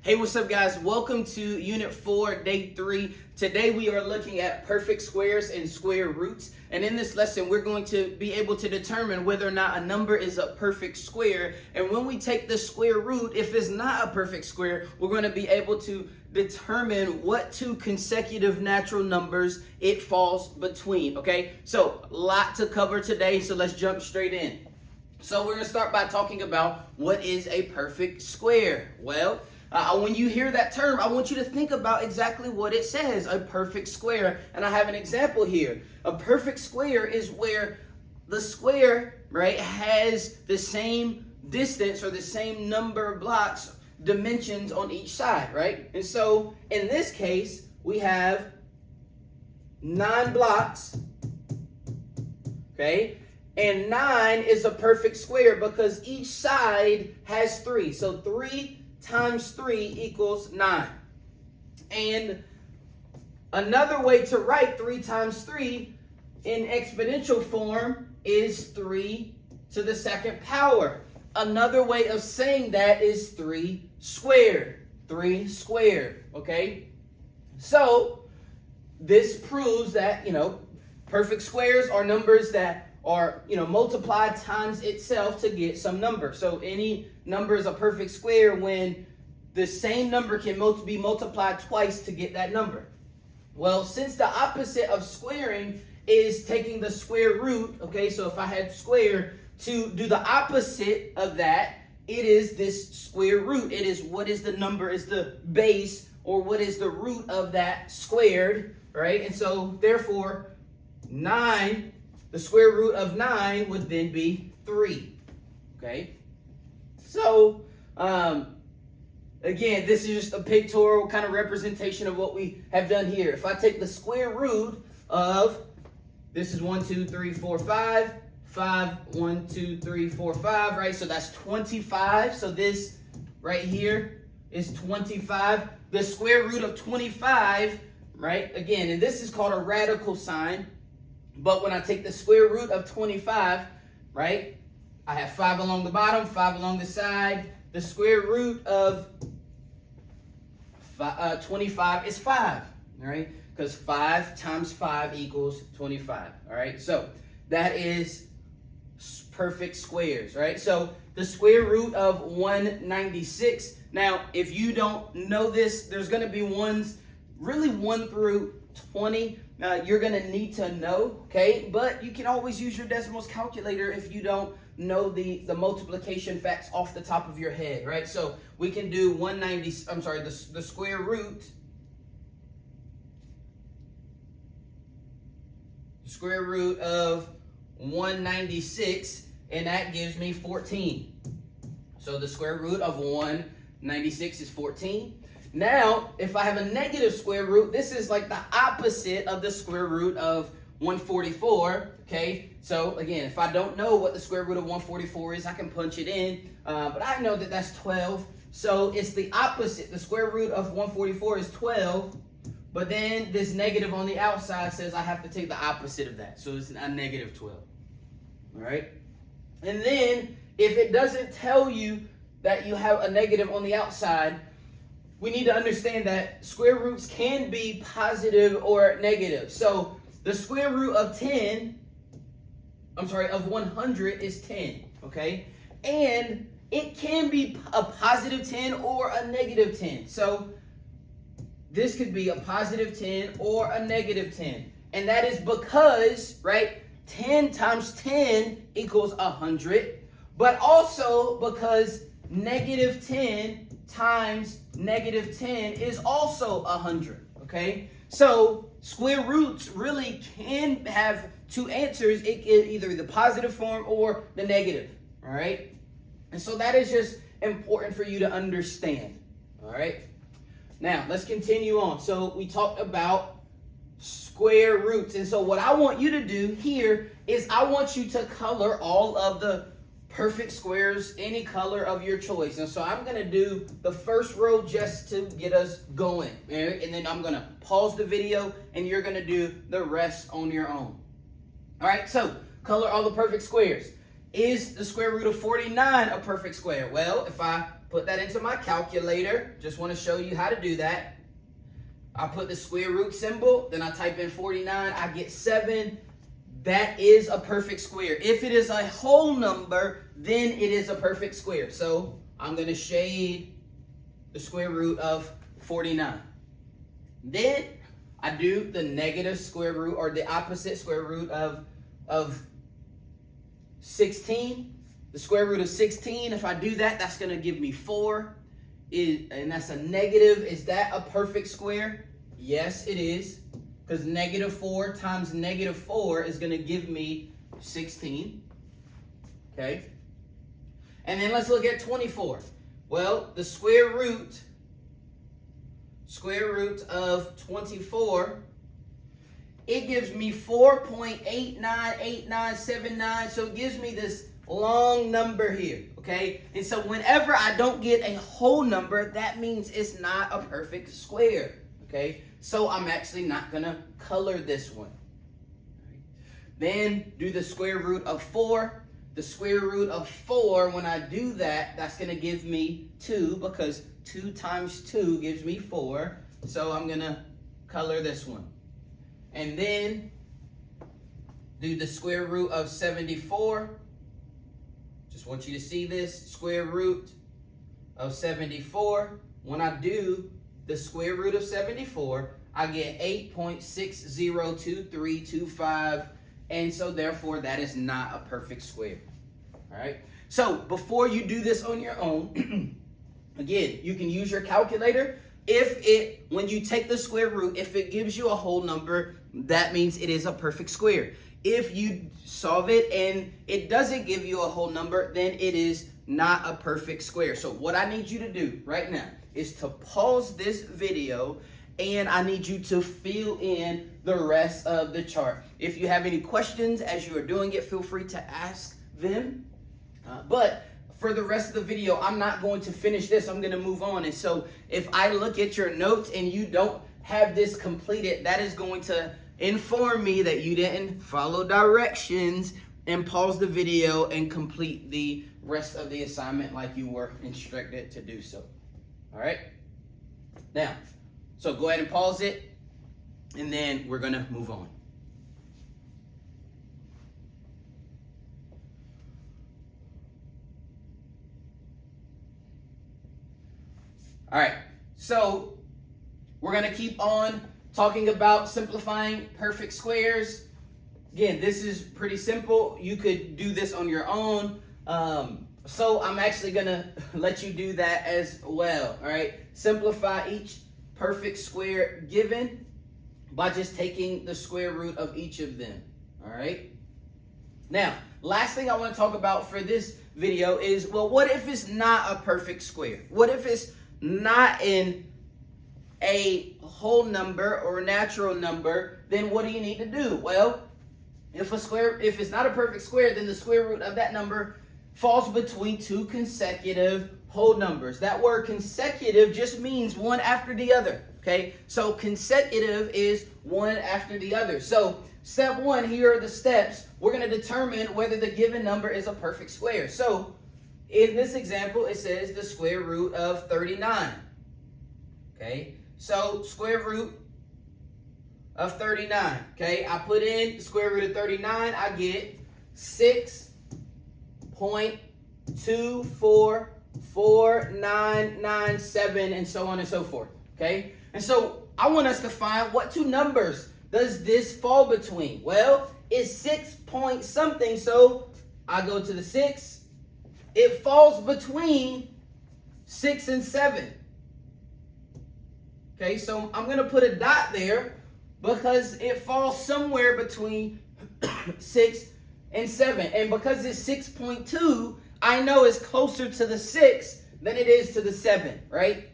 Hey, what's up, guys? Welcome to Unit 4, Day 3. Today we are looking at perfect squares and square roots. And in this lesson, we're going to be able to determine whether or not a number is a perfect square. And when we take the square root, if it's not a perfect square, we're going to be able to determine what two consecutive natural numbers it falls between, okay? So, a lot to cover today, so let's jump straight in. So we're going to start by talking about what is a perfect square. Well, when you hear that term, I want you to think about exactly what it says, a perfect square. And I have an example here. A perfect square is where the square, right, has the same distance or the same number of blocks, dimensions on each side, right? And so in this case, we have 9 blocks, okay? And 9 is a perfect square because each side has 3. So 3 times 3 equals 9. And another way to write 3 times 3 in exponential form is 3 to the second power. Another way of saying that is 3 squared. 3 squared, okay? So this proves that, perfect squares are numbers that are, multiplied times itself to get some number. So any number is a perfect square when the same number can be multiplied twice to get that number. Well, since the opposite of squaring is taking the square root, okay, so if I had square, to do the opposite of that, it is this square root. It is what is the number, is the base, or what is the root of that squared, right? And so, therefore, 9, the square root of 9 would then be 3, okay? So, again, this is just a pictorial kind of representation of what we have done here. If I take the square root of, this is 1, 2, 3, 4, 5, 1, 2, 3, 4, 5, right? So that's 25. So this right here is 25. The square root of 25, right? Again, and this is called a radical sign. But when I take the square root of 25, right? I have 5 along the bottom, 5 along the side. The square root of 25 is 5, all right? Because 5 times 5 equals 25, all right? So that is perfect squares, right? So the square root of 196. Now, if you don't know this, there's going to be ones, really 1 through 20. You're going to need to know, okay? But you can always use your decimals calculator if you don't know the multiplication facts off the top of your head, right? So we can do the square root. Square root of 196, and that gives me 14. So the square root of 196 is 14. Now, if I have a negative square root, this is like the opposite of the square root of 144, okay? So, again, if I don't know what the square root of 144 is, I can punch it in, but I know that that's 12. So, it's the opposite. The square root of 144 is 12, but then this negative on the outside says I have to take the opposite of that. So, it's a negative 12, all right? And then, if it doesn't tell you that you have a negative on the outside, we need to understand that square roots can be positive or negative. So the square root of 100 is 10, okay? And it can be a positive 10 or a negative 10. So this could be a positive 10 or a negative 10. And that is because, right, 10 times 10 equals 100, but also because negative 10 times negative 10 is also 100, okay? So square roots really can have two answers. It can either the positive form or the negative, all right? And so that is just important for you to understand, all right? Now, let's continue on. So we talked about square roots. And so what I want you to do here is I want you to color all of the perfect squares, any color of your choice. And so I'm going to do the first row just to get us going. And then I'm going to pause the video and you're going to do the rest on your own. All right, so color all the perfect squares. Is the square root of 49 a perfect square? Well, if I put that into my calculator. Just want to show you how to do that. I put the square root symbol, then I type in 49, I get 7. That is a perfect square. If it is a whole number, then it is a perfect square. So I'm going to shade the square root of 49. Then I do the negative square root, or the opposite square root of 16. The square root of 16, if I do that, that's going to give me 4. And that's a negative. Is that a perfect square? Yes, it is. Because negative 4 times negative 4 is going to give me 16. Okay. And then let's look at 24. Well, the square root of 24, it gives me 4.898979. So it gives me this long number here, okay? And so whenever I don't get a whole number, that means it's not a perfect square, okay? So I'm actually not going to color this one. Then do the square root of 4. The square root of 4, when I do that, that's going to give me 2, because 2 times 2 gives me 4. So I'm going to color this one. And then do the square root of 74. Just want you to see this. Square root of 74. When I do the square root of 74, I get 8.602325. And so therefore that is not a perfect square. All right. So before you do this on your own, again, you can use your calculator. When you take the square root, if it gives you a whole number, that means it is a perfect square. If you solve it and it doesn't give you a whole number, then it is not a perfect square. So what I need you to do right now is to pause this video, and I need you to fill in the rest of the chart. If you have any questions as you are doing it, feel free to ask them. But for the rest of the video, I'm not going to finish this. I'm going to move on. And so if I look at your notes and you don't have this completed, that is going to inform me that you didn't follow directions, and pause the video and complete the rest of the assignment like you were instructed to do so. All right. Now, so go ahead and pause it, and then we're going to move on. All right, so we're going to keep on talking about simplifying perfect squares. Again, this is pretty simple. You could do this on your own. So I'm actually going to let you do that as well. All right, simplify each perfect square given by just taking the square root of each of them. All right. Now, last thing I want to talk about for this video is, well, what if it's not a perfect square? What if it's not in a whole number or a natural number? Then what do you need to do? Well, if it's not a perfect square, then the square root of that number falls between two consecutive whole numbers. That word consecutive just means one after the other. Okay, so consecutive is one after the other. So step one, here are the steps. We're going to determine whether the given number is a perfect square. So in this example, it says the square root of 39. Okay, so square root of 39. Okay, I put in the square root of 39. I get 6.244997, and so on and so forth. Okay, and so I want us to find what two numbers does this fall between. Well, it's 6 point something, so I go to the 6. It falls between 6 and 7. Okay, so I'm going to put a dot there because it falls somewhere between 6 and 7. And because it's 6.2, I know it's closer to the 6 than it is to the 7, right?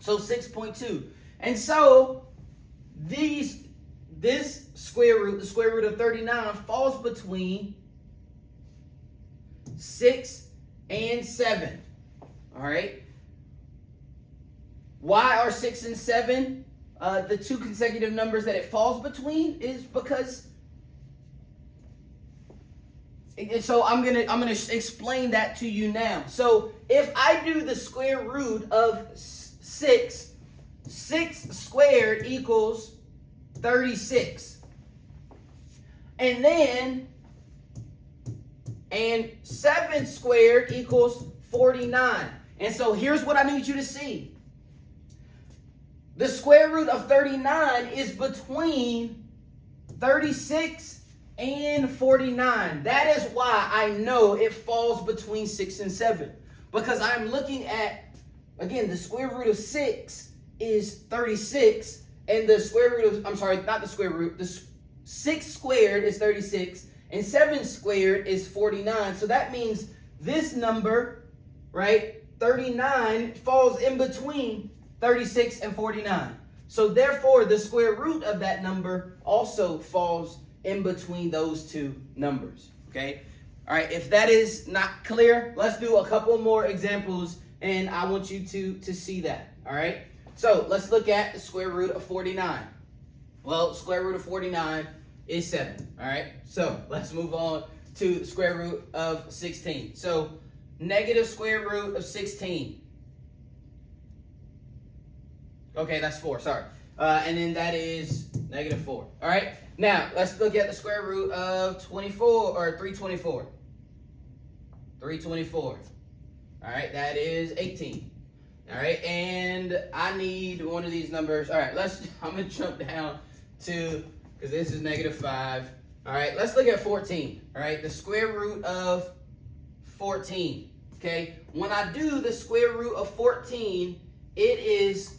So 6.2. And so this square root, the square root of 39, falls between 6 and 7. All right. Why are 6 and 7 the two consecutive numbers that it falls between? Is because And so I'm gonna explain that to you now. So if I do the square root of 6, 6 squared equals 36. And 7 squared equals 49. And so here's what I need you to see. The square root of 39 is between 36 and 49. That is why I know it falls between 6 and 7. Because I'm looking at, again, the square root of 6 is 36. And the square root of, I'm sorry, not the square root. The 6 squared is 36. And 7 squared is 49. So that means this number, right, 39, falls in between 36 and 49. So therefore, the square root of that number also falls in between those two numbers, okay? All right, if that is not clear, let's do a couple more examples, and I want you to see that, all right? So let's look at the square root of 49. Well, square root of 49 is 7, all right? So let's move on to the square root of 16. So negative square root of 16. Okay, that's 4, sorry. And then that is negative 4, all right? Now, let's look at the square root of 24, or 324. 324. All right, that is 18. All right, and I need one of these numbers. All right, I'm going to jump down to, because this is negative 5. All right, let's look at 14. All right, the square root of 14. Okay, when I do the square root of 14, it is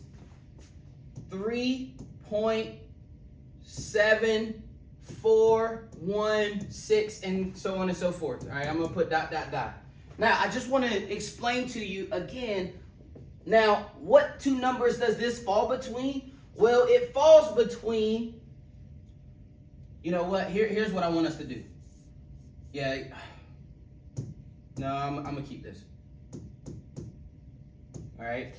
3.7416 and so on and so forth. All right, I'm going to put dot, dot, dot. Now, I just want to explain to you again. Now, what two numbers does this fall between? Well, it falls between, you know what? Here's what I want us to do. Yeah. No, I'm going to keep this. All right.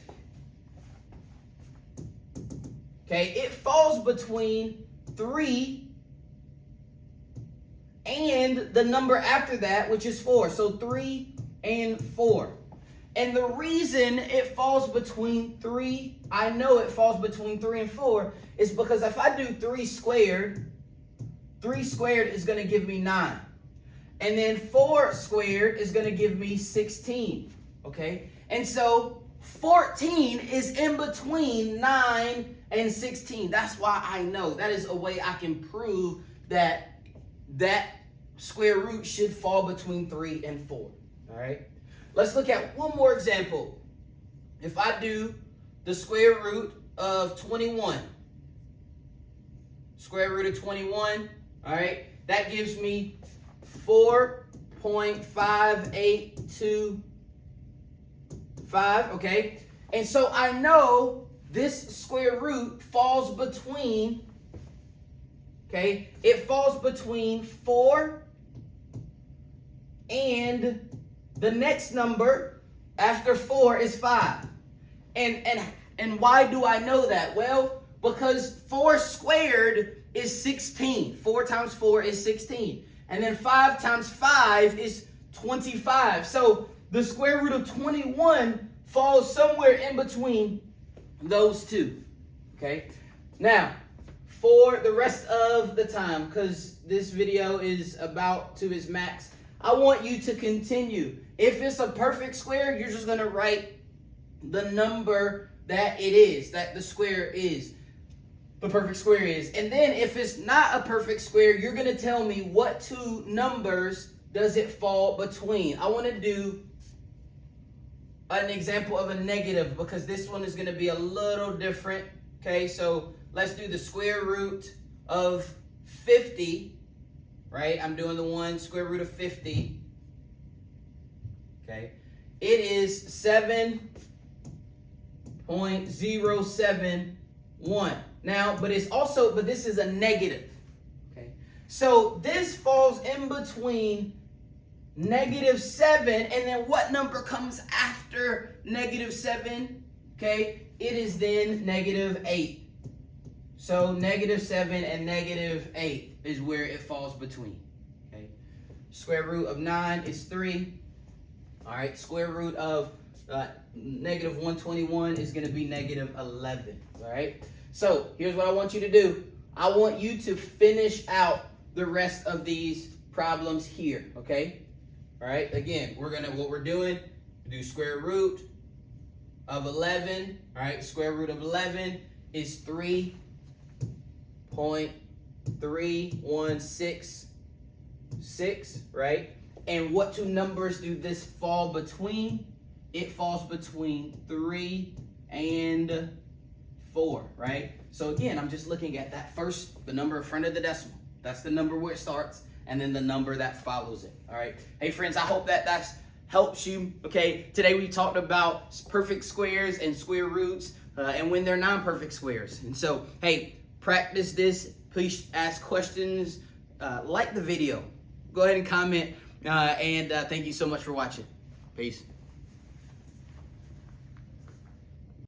Okay, it falls between 3 and the number after that, which is 4. So 3 and 4. And the reason it falls between 3, I know it falls between 3 and 4, is because if I do 3 squared is going to give me 9. And then 4 squared is going to give me 16. Okay? And so 14 is in between 9 and 16. That's why I know. That is a way I can prove that square root should fall between 3 and 4. All right? Let's look at one more example. If I do the square root of 21, square root of 21, all right, that gives me 4.5825, okay? And so I know this square root falls between, okay, it falls between 4 and the next number after 4 is 5. And why do I know that? Well, because 4 squared is 16. 4 times 4 is 16. And then 5 times 5 is 25. So the square root of 21 falls somewhere in between those two. Okay? Now, for the rest of the time, because this video is about to its max, I want you to continue. If it's a perfect square, you're just going to write the number that it is, that the square is, the perfect square is. And then if it's not a perfect square, you're going to tell me what two numbers does it fall between. I want to do an example of a negative because this one is going to be a little different. Okay, so let's do the square root of 50, right? I'm doing the one square root of 50. Okay, it is 7.071. Now, but this is a negative. Okay, so this falls in between -7, and then what number comes after -7? Okay, it is then -8. So -7 and -8 is where it falls between. Okay, Square root of 9 is 3. All right, square root of negative 121 is going to be negative 11. All right, so here's what I want you to do. I want you to finish out the rest of these problems here, okay? All right, again, what we're doing, do square root of 11. All right, square root of 11 is 3.3166, right? And what two numbers do this fall between? It falls between 3 and 4, right? So again, I'm just looking at that first, the number in front of the decimal. That's the number where it starts, and then the number that follows it, all right? Hey, friends, I hope that helps you, okay? Today we talked about perfect squares and square roots, and when they're non-perfect squares. And so, hey, practice this. Please ask questions. Like the video. Go ahead and comment, and thank you so much for watching. Peace.